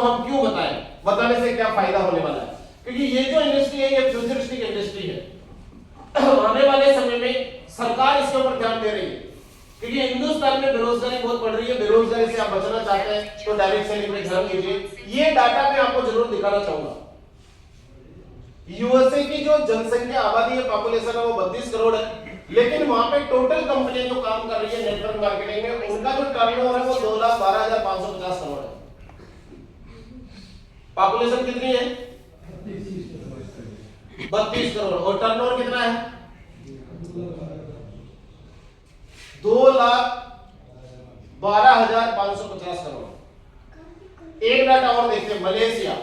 हम क्यों बताएं, बताने से क्या फायदा होने वाला है, क्योंकि ये जो इंडस्ट्री है ये फ्यूचरिस्टिक इंडस्ट्री है। आने वाले समय में सरकार इसके ऊपर ध्यान दे रही है, क्योंकि हिंदुस्तान में बेरोजगारी बहुत बढ़ रही है। बेरोजगारी से आप बचना चाहते हैं तो डायरेक्ट सेलिंग पे ध्यान दीजिए। ये डाटा मैं आपको जरूर दिखाना चाहूंगा। यूएसए की जो जनसंख्या आबादी है, पॉपुलेशन है, वो 32 करोड़ है, लेकिन वहां पे टोटल कंपनियां जो काम कर रही है नेटवर्क मार्केटिंग में, उनका जो टर्नओवर है वो 2,12,550 करोड़ है। पॉपुलेशन कितनी है? 32 करोड़। और टर्नओवर कितना है? 2,12,550 करोड़। एक डाटा और देखते हैं, मलेशिया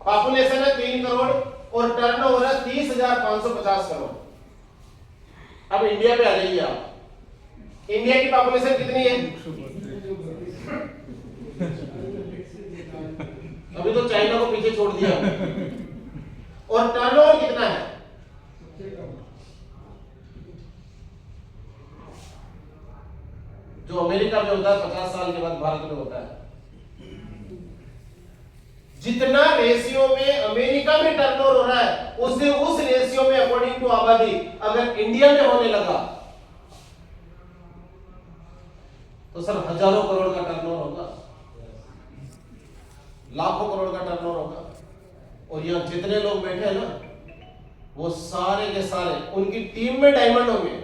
पॉपुलेशन है 3 करोड़ और टर्नओवर है 30,550 करोड़। अब इंडिया पे आ जाइए आप। इंडिया की पॉपुलेशन कितनी है? अभी तो चाइना को पीछे छोड़ दिया। और टर्नओवर कितना है? जो अमेरिका में होता है 50 साल के बाद भारत में होता है। जितना रेशियो में अमेरिका में टर्नओवर हो रहा है, उससे उस रेशियो में अकॉर्डिंग टू आबादी अगर इंडिया में होने लगा तो सर हजारों करोड़ का टर्नओवर होगा, लाखों करोड़ का टर्नओवर होगा। और यहां जितने लोग बैठे हैं ना, वो सारे के सारे उनकी टीम में डायमंड होंगे।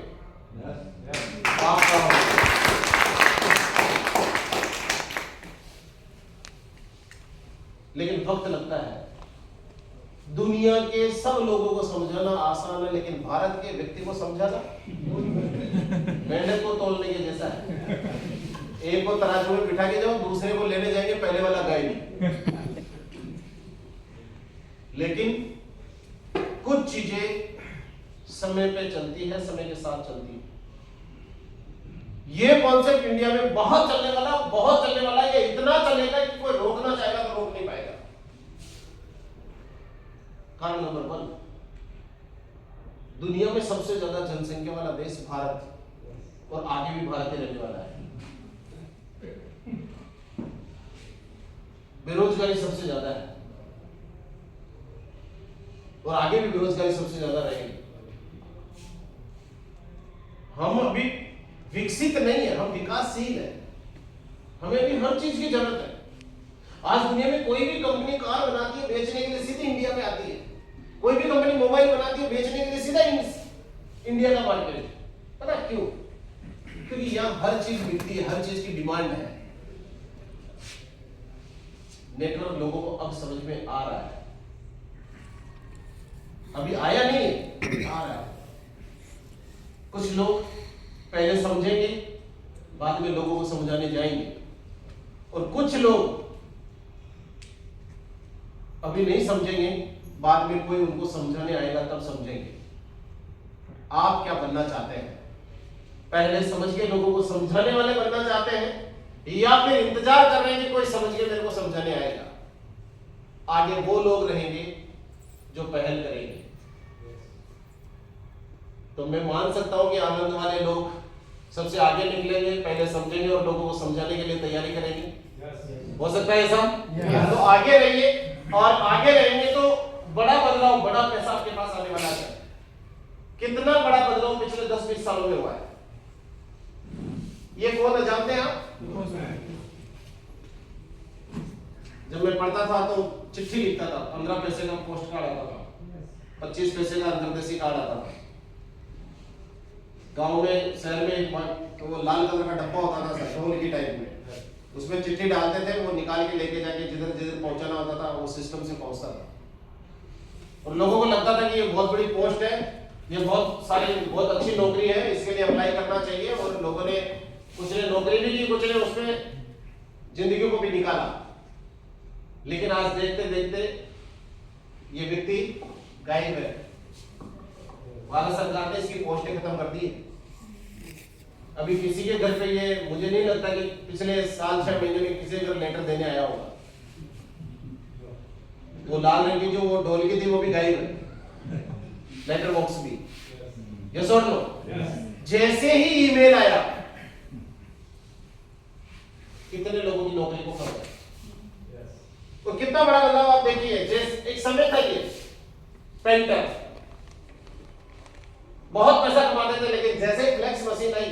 लेकिन वक्त लगता है। दुनिया के सब लोगों को समझाना आसान है, लेकिन भारत के व्यक्ति को समझाना मेंढक को तोलने के जैसा है। एक को तराजू में बिठा के जाओ, दूसरे को लेने जाएंगे, पहले वाला गए नहीं। लेकिन कुछ चीजें समय पे चलती है, समय के साथ चलती है। ये कॉन्सेप्ट इंडिया में बहुत चलने वाला है। ये इतना चलेगा कि कोई रोकना चाहेगा तो रोक नहीं पाएगा। कारण नंबर 1, दुनिया में सबसे ज्यादा जनसंख्या वाला देश भारत, और आगे भी भारत ही रहने वाला है। बेरोजगारी सबसे ज्यादा है और आगे भी बेरोजगारी सबसे ज्यादा रहेगी। हम अभी विकसित नहीं है, हम विकासशील है। हमें भी हर चीज की जरूरत है। आज दुनिया में कोई भी कंपनी कार बनाती है, बेचने के लिए सीधे इंडिया में आती है। कोई भी कंपनी मोबाइल बनाती है, बेचने के लिए सीधा इंडिया का मार्केट है। पता क्यों? क्योंकि यहां हर चीज बिकती है, हर चीज की डिमांड है। नेटवर्क लोगों को अब समझ में आ रहा है। अभी आया नहीं, आ रहा है। कुछ लोग पहले समझेंगे, बाद में लोगों को समझाने जाएंगे, और कुछ लोग अभी नहीं समझेंगे, बाद में कोई उनको समझाने आएगा तब समझेंगे। आप क्या बनना चाहते हैं? पहले समझ के लोगों को समझाने वाले बनना चाहते हैं, या फिर इंतजार कर रहे हैं कि कोई समझ के मेरे को समझाने आएगा? आगे वो लोग रहेंगे जो पहल करेंगे। तो मैं मान सकता हूं कि आनंद वाले लोग सबसे आगे निकलेंगे, पहले समझेंगे और लोगों को समझाने के लिए तैयारी करेंगे। हो सकता है ऐसा? तो आगे रहिए, और आगे रहेंगे तो बड़ा बदलाव, बड़ा पैसा आपके पास आने वाला है। कितना बड़ा बदलाव पिछले 10-20 सालों में हुआ है। ये कौन है जानते हैं आप? जब मैं पढ़ता था तो चिट्ठी लिखता था, 15 पैसे का पोस्ट कार्ड आता था, 25 पैसे का अंतर्देशीय कार्ड आता था। गांव में, शहर में एक बार तो वो लाल कलर का डब्बा होता था ढोल की टाइप में, उसमें चिट्ठी डालते थे, वो निकाल के लेके जाके जिधर जिधर पहुंचाना होता था वो सिस्टम से पहुंचता था। और लोगों को लगता था कि ये बहुत बड़ी पोस्ट है, ये बहुत अच्छी नौकरी है, इसके लिए अप्लाई करना चाहिए। और लोगों ने, कुछ ने नौकरी भी की, कुछ ने उसमें जिंदगी को भी निकाला। लेकिन आज देखते देखते ये व्यक्ति गायब है। भारत सरकार ने इसकी पोस्टें खत्म कर दी। अभी किसी के घर पे ये, मुझे नहीं लगता कि पिछले साल 6 महीने में किसी घर लेटर देने आया होगा। वो लाल रंग की जो वो ढोलकी थी वो भी गायब है, लेटर बॉक्स भी। यस और नो? जैसे ही ईमेल आया, कितने लोगों की नौकरी को खत्म। तो कितना बड़ा बदलाव आप देखिए। जैसे एक समय था ये पेंटर बहुत पैसा कमाते थे, लेकिन जैसे ही फ्लेक्स मशीन आई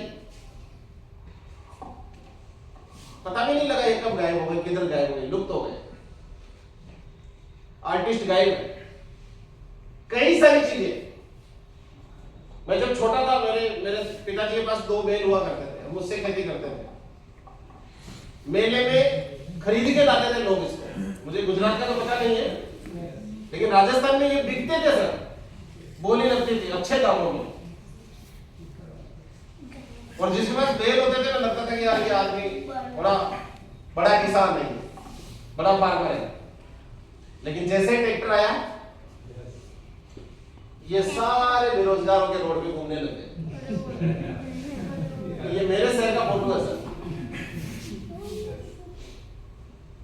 पता भी नहीं लगा ये कब गायब हो गए, किधर गायब हो गए, लुप्त हो गए। आर्टिस्ट गायब, कई सारी चीजें। मैं जब छोटा था मेरे पिताजी के पास 2 बैल हुआ करते थे, हम उससे खेती करते थे। मेले में खरीद के लाते थे लोग इसको। मुझे गुजरात का तो पता नहीं है, लेकिन राजस्थान में ये बिकते थे सर, बोली लगती थी अच्छे दामों में। और जिसके पास बैल होते थे ना, लगता था कि यार ये आदमी बड़ा बड़ा किसान नहीं, बड़ा फार्मर है। लेकिन जैसे ही ट्रैक्टर आया, ये सारे बेरोजगारों के रोड पे घूमने लगे। ये मेरे शहर का फोटो है सर।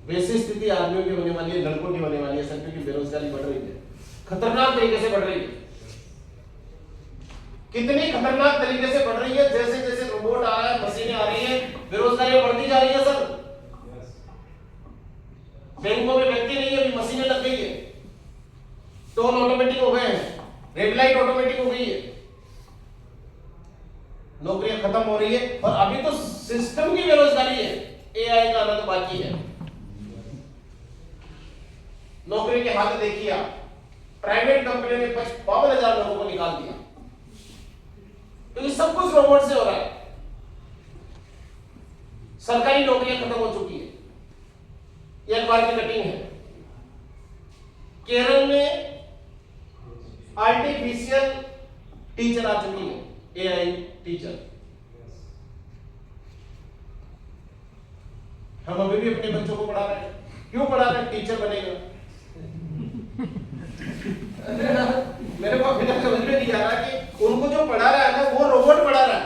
वैसी स्थिति आदमियों की होने वाली है, लड़कों की होने वाली है सर, क्योंकि बेरोजगारी बढ़ रही है, खतरनाक तरीके से बढ़ रही है। कितनी खतरनाक तरीके से बढ़ रही है। जैसे जैसे रोबोट आ रहा है, मशीनें आ रही है, बेरोजगारी बढ़ती जा रही है सर। बैंकों में व्यक्ति नहीं है, अभी मशीनें लग गई है, टोल ऑटोमेटिक हो गए हैं, रेड लाइट ऑटोमेटिक हो गई है, नौकरियां खत्म हो रही है। और अभी तो सिस्टम की बेरोजगारी है, एआई का आना तो बाकी है। नौकरी के हाल देखिए आप, प्राइवेट कंपनी ने 52,000 लोगों को निकाल दिया, क्योंकि सब कुछ रोबोट से हो रहा है। सरकारी नौकरियां खत्म हो चुकी है, एक बार की कटिंग है। केरल में आर्टिफिशियल टीचर आ चुकी है, एआई टीचर। हम अभी भी अपने बच्चों को पढ़ा रहे हैं। क्यों पढ़ा रहे हैं? टीचर बनेगा। मेरे को अभी तक समझ में नहीं आ रहा कि उनको जो पढ़ा रहा है ना, वो रोबोट पढ़ा रहा है,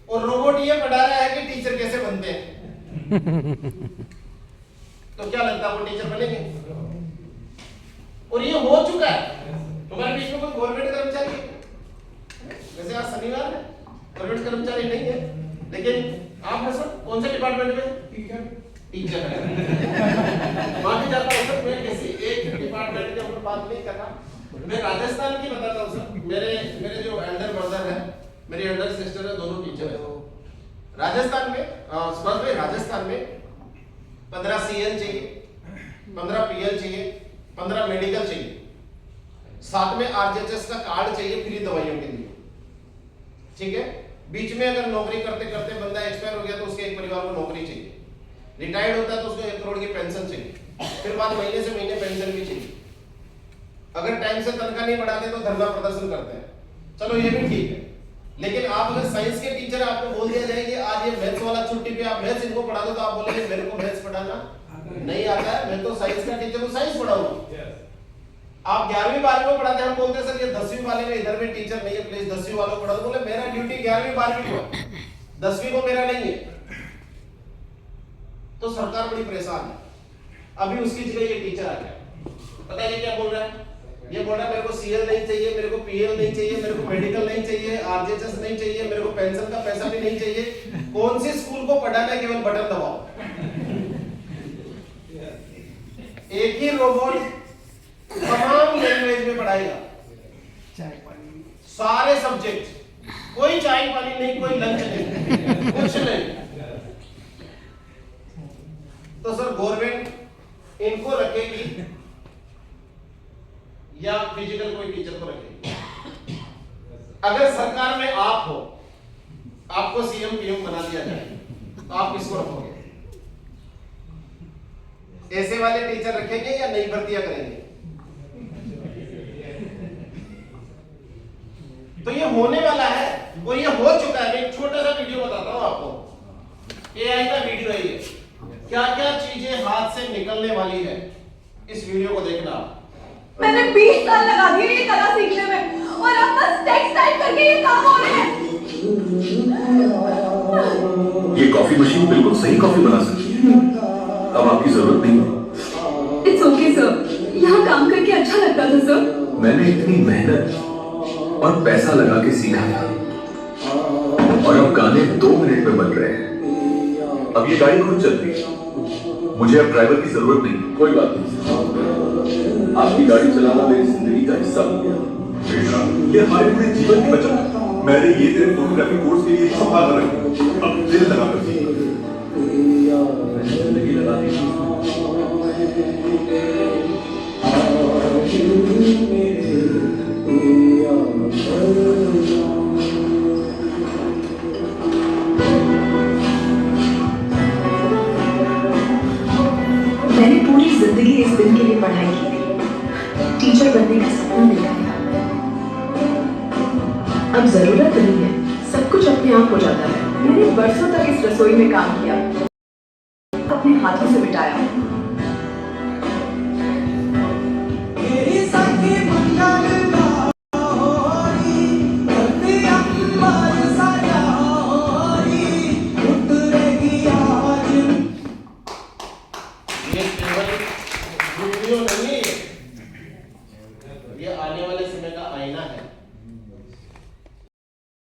और रोबोट ये पढ़ा रहा है कि टीचर कैसे बनते हैं। तो क्या लगता है वो टीचर बनेंगे? और ये हो चुका है। तुम्हारे बीच में कोई गवर्नमेंट कर्मचारी है? वैसे आज शनिवार है, गवर्नमेंट कर्मचारी नहीं है, लेकिन आप है सर कौन से डिपार्टमेंट में? टीचर है। माफी चाहता हूं सर, मैं किसी एक डिपार्टमेंट के ऊपर बात नहीं कर रहा। मैं राजस्थान की बताता हूं सर। मेरे जो एल्डर ब्रदर है, मेरी एल्डर सिस्टर है, दोनों टीचर है। राजस्थान में 15 सीएल चाहिए, 15 पीएल चाहिए, 15 मेडिकल चाहिए, साथ में आरजेएचएस का कार्ड चाहिए फ्री दवाइयों के लिए। ठीक है, बीच में अगर नौकरी करते करते बंदा एक्सपायर हो गया तो उसके एक परिवार को नौकरी चाहिए। रिटायर्ड होता है तो उसको 1 करोड़ की पेंशन चाहिए, फिर बाद महीने से महीने पेंशन भी चाहिए। अगर टाइम से तनख्वाह नहीं बढ़ाते तो धरना प्रदर्शन करते हैं। चलो ये भी ठीक है, लेकिन आप अगर साइंस के टीचर आपको बोल दिया जाए कि आज ये मैथ्स वाला छुट्टी पे आप मैथ्स इनको पढ़ा दो, तो आप बोलेंगे मेरे को मैथ्स पढ़ाना नहीं आता है, मैं तो साइंस का टीचर हूं, साइंस पढ़ाऊंगा। आप 11वीं 12वीं को पढ़ाते हैं, हम बोलते हैं सर ये 10वीं वाले में इधर में टीचर नहीं है, प्लीज 10वीं वालों को पढ़ा दो। बोले मेरा ड्यूटी 11वीं 12वीं को है, 10वीं को मेरा नहीं है। तो सरकार बड़ी परेशान है। अभी उसकी जगह ये टीचर आ गया। पता है ये क्या बोल रहा है? ये बोल रहा है मेरे को सीएल नहीं चाहिए, मेरे को पीएल नहीं चाहिए, मेरे को मेडिकल नहीं चाहिए, आरजेएचएस नहीं चाहिए, मेरे को पेंशन का पैसा भी नहीं चाहिए। कौन सी स्कूल को पढ़ाना है? केवल बटन दबाओ, एक ही रोबोट तमाम लैंग्वेज में पढ़ाएगा, सारे सब्जेक्ट, कोई चाय पानी नहीं, कोई लंच नहीं, कुछ नहीं। तो सर गवर्नमेंट इनको रखेगी या फिजिकल कोई टीचर को रखेगी? अगर सरकार में आप हो, आपको सीएम पीएम बना दिया जाए, तो आप किसको रखोगे? ऐसे वाले टीचर रखेंगे या नई भर्तियां करेंगे? तो ये होने वाला है, और ये हो चुका है। मैं एक छोटा सा वीडियो बताता हूं आपको, एआई का वीडियो है ये। क्या क्या चीजें हाथ से निकलने वाली है, इस वीडियो को देखना। मैंने 20 साल लगा दिए ये कला सीखने में, और अब बस टेक्स्ट टाइप करके ये काम हो रहे हैं। ये कॉफी मशीन बिल्कुल सही कॉफी बना सकती है, अब आपकी जरूरत नहीं है। इट्स ओके सर, यहाँ काम करके अच्छा लगता था सर। मैंने इतनी मेहनत और पैसा लगा के सीखा था, और अब गाने 2 मिनट में बन रहे हैं। अब ये गाड़ी खुद चलती है, मुझे अब ड्राइवर की जरूरत नहीं। कोई बात नहीं, आपकी गाड़ी चलाना मेरी जिंदगी का हिस्सा हो गया। बेटा, ये हमारे पूरे जीवन की बचत है। मैंने ये तेरे फोटोग्राफी कोर्स के लिए संभाल कर रखी, अब दिल लगा कर जी। जिंदगी लगा दी मैंने पूरी जिंदगी इस दिन के लिए पढ़ाई की थी, टीचर बनने का सपना देखा था। अब जरूरत नहीं है, सब कुछ अपने आप हो जाता है। मैंने बरसों तक इस रसोई में काम किया, अपने हाथों से मिटाया। ये केवल वीडियो नहीं है, ये आने वाले समय का आईना है।